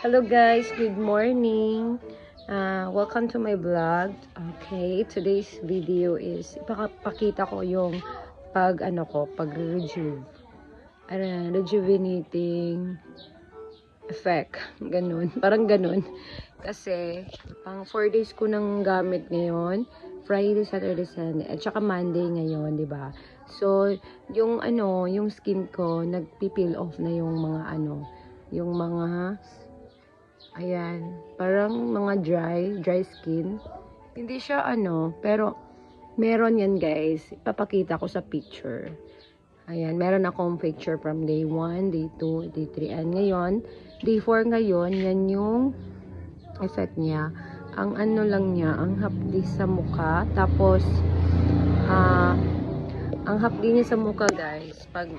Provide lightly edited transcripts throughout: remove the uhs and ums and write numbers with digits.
Hello guys, good morning. Welcome to my vlog. Okay, today's video is ipapakita ko yung pag-rejuve. Rejuvenating effect. Ganun, parang ganun. Kasi, pang 4 days ko nang gamit ngayon. Friday, Saturday, Sunday, at saka Monday ngayon, di ba? So, yung skin ko, nagpi-peel off na yung mga yung mga ayan, parang mga dry skin. Hindi siya pero meron yan guys. Ipapakita ko sa picture. Ayan, meron akong picture from day 1, day 2, day 3. And ngayon, day 4 ngayon, yan yung effect niya. Ang lang niya, ang hapdi sa mukha. Tapos, ang hapdi niya sa mukha guys, pag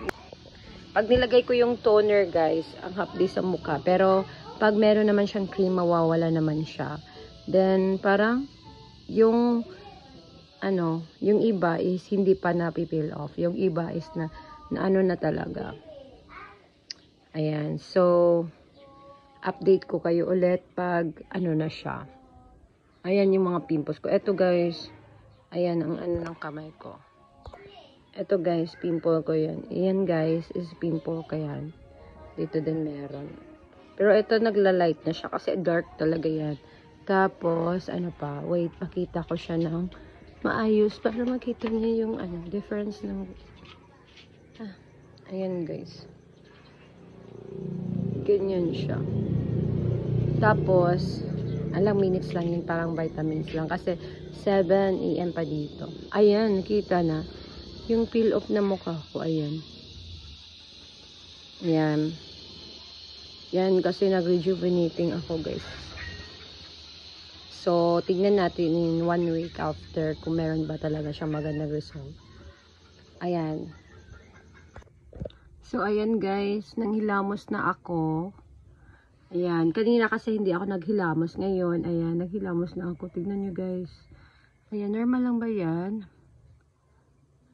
nilagay ko yung toner guys, ang hapdi sa mukha. Pero, pag meron naman siyang cream, mawawala naman siya. Then, parang, yung yung iba is hindi pa napipeel off. Yung iba is na na talaga. Ayan. So, update ko kayo ulit pag na siya. Ayan yung mga pimples ko. Ito guys, ayan ang ng kamay ko. Ito guys, pimple ko yan. Ayan guys, is pimple ko yan. Dito din meron. Pero ito nagla-light na siya kasi dark talaga yan. Tapos, wait, pakita ko siya ng maayos para makita niyo yung difference ng ayan guys. Ganyan siya. Tapos, alang minutes lang yun, parang vitamins lang kasi 7 AM pa dito. Ayan, nakita na yung peel off na mukha ko, ayan. Ayan. Yan, kasi nag-rejuvenating ako, guys. So, tignan natin in 1 week after kung meron ba talaga siyang magandang result. Ayan. So, ayan guys, nanghilamos na ako. Ayan, kanina kasi hindi ako naghilamos. Ngayon, ayan, naghilamos na ako. Tignan nyo guys. Ayan, normal lang ba yan?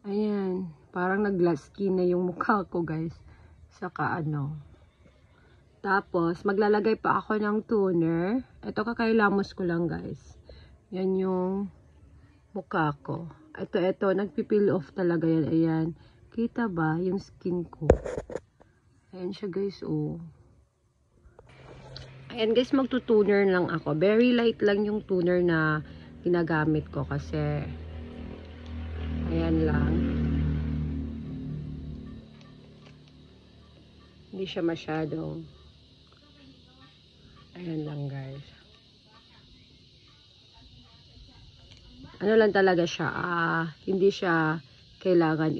Ayan, parang nag-glass skin na yung mukha ko guys. Saka Tapos, maglalagay pa ako ng toner. Ito, kakailamos ko lang, guys. Yan yung mukha ko. Ito, nagpipeel off talaga yan. Ayan. Kita ba yung skin ko? Ayan siya, guys, oh. Ayan, guys, magtutuner lang ako. Very light lang yung tuner na ginagamit ko kasi ayan lang. Hindi siya masyadong ayan lang guys. Ano lang talaga siya, hindi siya kailangan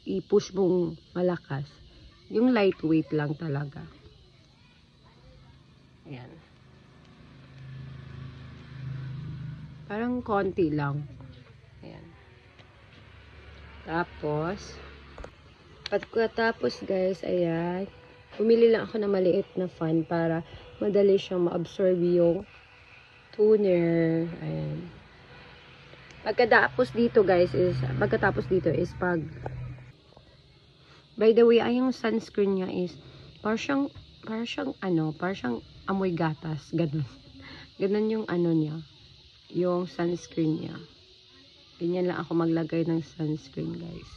i-push mong malakas. Yung lightweight lang talaga. Ayan. Parang konti lang. Ayan. Pagkatapos guys, ayan. Pumili lang ako ng maliit na fan para madali siyang ma-absorb yung toner. Ayan. Pagkatapos dito by the way, ay yung sunscreen niya is parang siyang amoy gatas, ganun. Ganun yung niya, yung sunscreen niya. Ganyan lang ako maglagay ng sunscreen, guys.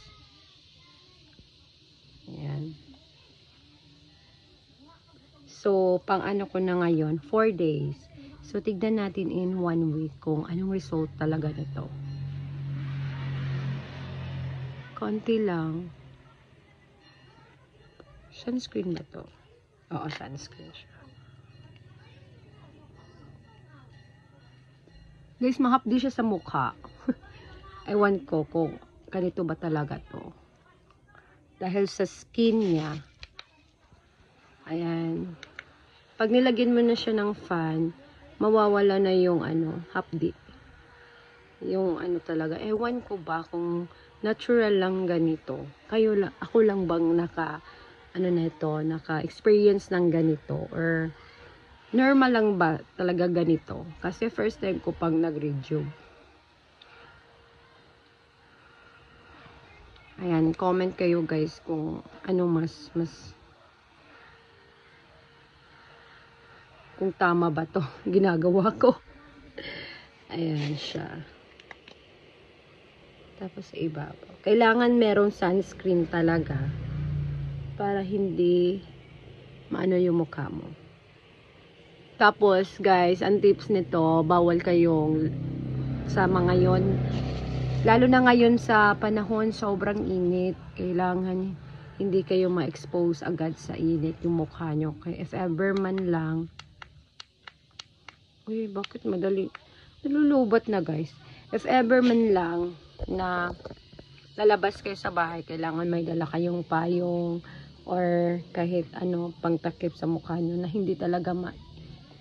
Ayan. So, pang ko na ngayon, 4 days. So, tignan natin in 1 week kung anong result talaga nito. Konti lang. Sunscreen ba to? Oo, sunscreen siya. Guys, mahapdi siya sa mukha. Ewan ko kung ganito ba talaga to. Dahil sa skin niya. Ayan. Pag nilagyan mo na siya ng fan, mawawala na yung hapdi. Yung talaga. Ewan ko ba kung natural lang ganito. Ako lang bang naka-experience ng ganito or normal lang ba talaga ganito? Kasi first time ko pang nag-rejuve. Ayan, comment kayo guys kung ano mas kung tama ba to ginagawa ko. Ayan siya. Tapos sa ibabaw. Kailangan merong sunscreen talaga para hindi maano yung mukha mo. Tapos guys, ang tips nito, bawal kayong sa mga yon, lalo na ngayon sa panahon sobrang init, kailangan hindi kayo ma-expose agad sa init yung mukha nyo. Kaya if ever man lang, uy, bakit madali? Nalulubat na guys. If ever man lang na lalabas kayo sa bahay, kailangan may dala kayong payong or kahit ano, pangtakip sa mukha nyo na hindi talaga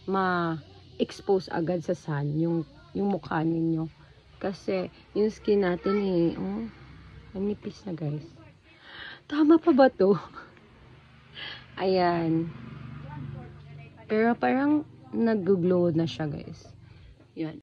ma-expose agad sa sun yung mukha ninyo. Kasi yung skin natin manipis na guys. Tama pa ba to? Ayan. Pero parang nag-glow na siya guys. Yan.